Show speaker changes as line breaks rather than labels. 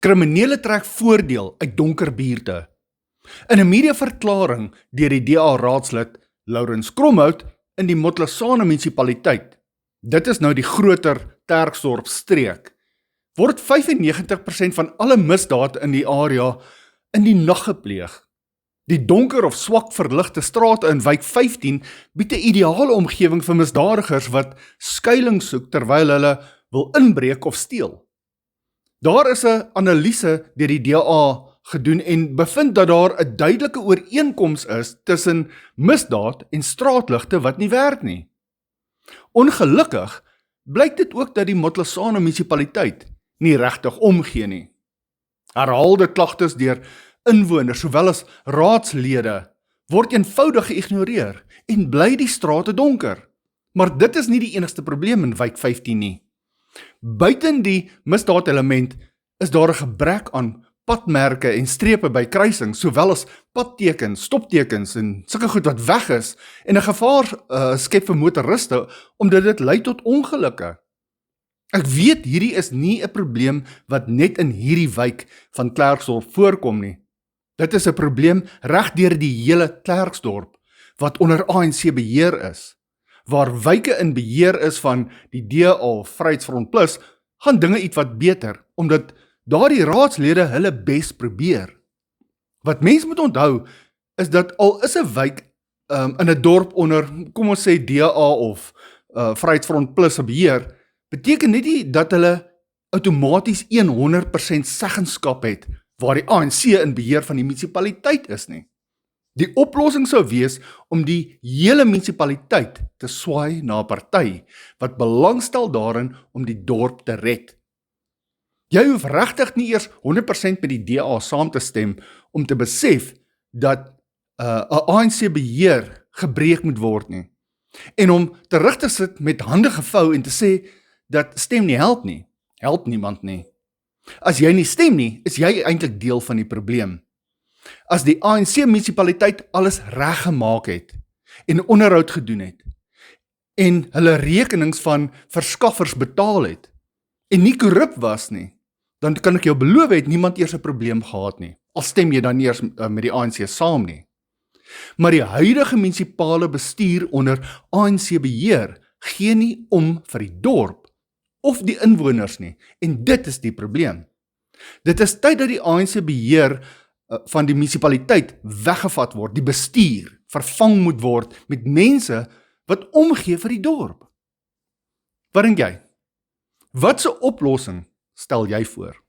Kriminele trek voordeel uit donker buurte. In 'n mediaverklaring deur die DA-raadslid Lourens Kromhout in die Motlasane munisipaliteit, dit is nou die groter Klerksdorp streek, word 95% van alle misdade in die area in die nag gepleeg. Die donker of swak verligte strate in wijk 15 bied 'n ideale omgewing vir misdadigers wat skuilings soek terwyl hulle wil inbreek of steel. Daar is 'n analise deur die DA gedoen en bevind dat daar 'n duidelike ooreenkoms is tussen misdaad en straatligte wat nie werk nie. Ongelukkig blyk dit ook dat die Motlasane munisipaliteit nie regtig omgee nie. Herhaalde klagtes deur inwoners sowel as raadslede word eenvoudig geïgnoreer en bly die strate donker. Maar dit is nie die enigste probleem in wijk 15 nie. Buiten die misdaadelement is daar 'n gebrek aan padmerke en strepe by kruisings, sowel as padtekens, stoptekens en sulke goed wat weg is en 'n gevaar skep vir motoriste omdat dit lei tot ongelukke. Ek weet hierdie is nie 'n probleem wat net in hierdie wijk van Klerksdorp voorkom nie. Dit is 'n probleem reg deur die hele Klerksdorp wat onder ANC beheer is. Waar wyke in beheer is van die DA of Vryheidsfront Plus, gaan dinge ietwat beter, omdat daardie raadslede hulle bes probeer. Wat mens moet onthou, is dat al is 'n wijk in 'n dorp onder, kom ons sê DA of Vryheidsfront Plus se beheer, beteken dit nie dat hulle outomaties 100% seggenskap het, waar die ANC in beheer van die munisipaliteit is nie. Die oplossing sou wees om die hele munisipaliteit te swaai na 'n party wat belangstel daarin om die dorp te red. Jy hoef regtig nie eers 100% met die DA saam te stem om te besef dat 'n ANC beheer gebreek moet word nie. En om terug te sit met hande gevou en te sê dat stem nie help niemand nie. As jy nie stem nie, is jy eintlik deel van die probleem. As die ANC munisipaliteit alles reggemaak het en onderhoud gedoen het en hulle rekenings van verskaffers betaal het en nie korrup was nie, dan kan ek jou beloof het niemand eers 'n probleem gehad nie, al stem jy dan nie eers met die ANC saam nie. Maar die huidige munisipale bestuur onder ANC beheer gee nie om vir die dorp of die inwoners nie, en dit is die probleem. Dit is tyd dat die ANC beheer van die munisipaliteit weggevat word, die bestuur vervang moet word met mense wat omgee vir die dorp. Wat dink jy? Watse oplossing stel jy voor?